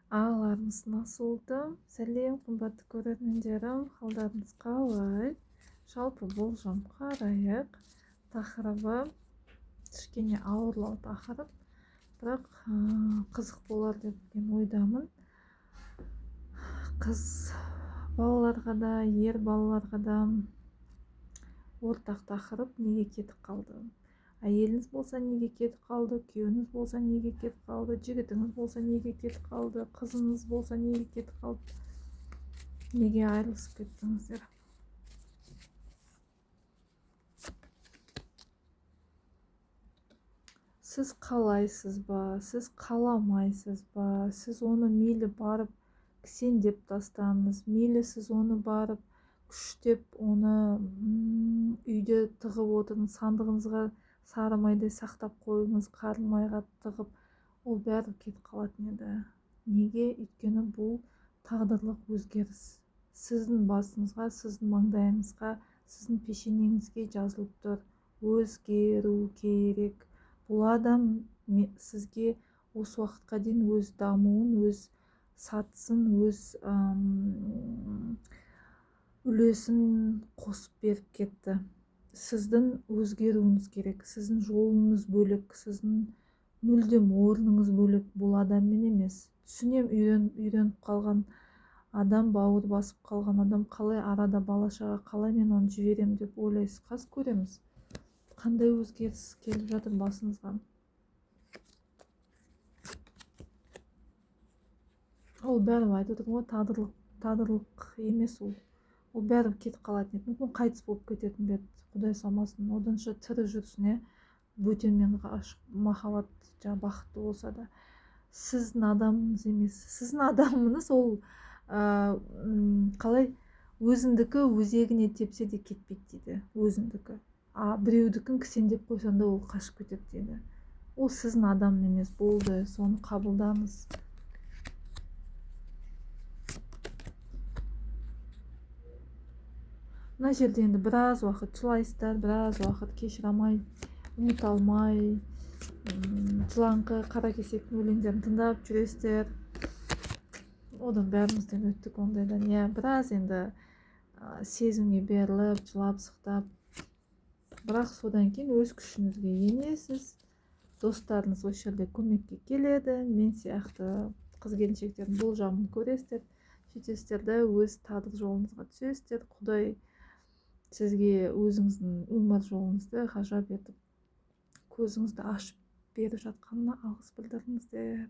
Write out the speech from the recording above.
Ағаларыңыз насылды? Сәлем, қымбатты көрермендерім, қалдарыңыз қалай? Жалпы болжам қарайық. Тақырыбы кішкене ауырлау тақырып, бірақ қызық болар деп ойдамын. Қыз балаларға да, ер балаларға да ортақ тақырып неге кетіп қалды? Әйеліңіз болса неге кетіп қалды, күйеуіңіз болса неге кетіп қалды, жігітіңіз болса неге кетіп қалды, қызыңыз болса неге кетіп қалды, неге айырылысып кеттіңіздер? Сіз қалайсыз ба, сіз қаламайсыз ба, сіз оны мейлі барып кісендеп тастаңыз, мейлі сіз оны барып күштеп оны үйде тығып отырыңыз, сандығыңызға сары майдай сақтап қойыңыз, қарын майға тығып, ол бәрі кетіп қалатын еді. Неге? Өйткені бұл тағдырлық өзгеріс. Сіздің басыңызға, сіздің маңдайыңызға, сіздің пешенеңізге жазылып тұр. Өзгеру керек. Бұл адам сізге осы уақытқа дейін өз дамуын, өз сатысын, өз үлесін қосып беріп кетті. Сіздің өзгеруіңіз керек, сіздің жолыңыз бөлек, сіздің мүлдем орныңыз бөлек. Бұл адаммен емес. Түсінем, үйреніп қалған адам, бауыр басып қалған адам, қалай арада бала-шаға, қалай мен оны жіберем деп ойлайсыз. Қазір көреміз, қандай өзгеріс келіп жатыр басыңызға. Ол бәрі айтып отырмын ғой, тағдырлық емес ол. Ол бәрі кетіп қалатын еді. Мүмкін қайтыс болып кететін бе еді, Құдай салмасын. Оданша тірі жүрсін, бөтенмен ғашық, махаббат, бақытты болса да. Сіздің адамыңыз емес. Сіздің адамыңыз ол қалай өзіңдікі өзегіне тепсе де кетпейді дейді. Өзіңдікі. Біреудікін кісендеп қойсаң да ол қашып кетеді дейді. Ол сіздің адам емес, болды, соны қабылдаңыз. Мына жерде енді біраз уақыт жылайсыздар, біраз уақыт кешіре алмай, ұмыта алмай, жылаңқы қаракесектің өлеңдерін тыңдап жүресіздер. Одан бәрімізден өттік ондайдан. Біраз енді сезімге беріліп, жылап, сықтап. Бірақ содан кейін өз күшіңізге енесіз. Достарыңыз осы жерде көмекке келеді. Мен сияқты қыз-келіншектердің болжамын көресіздер. Сөйтесіздер де өз тағдыр жолыңызға түсесіздер. Құдай сізге өзіңіздің өмір жолыңызды ғажап етіп көзіңізді ашып беріп жатқанына алғыс білдіріңіздер.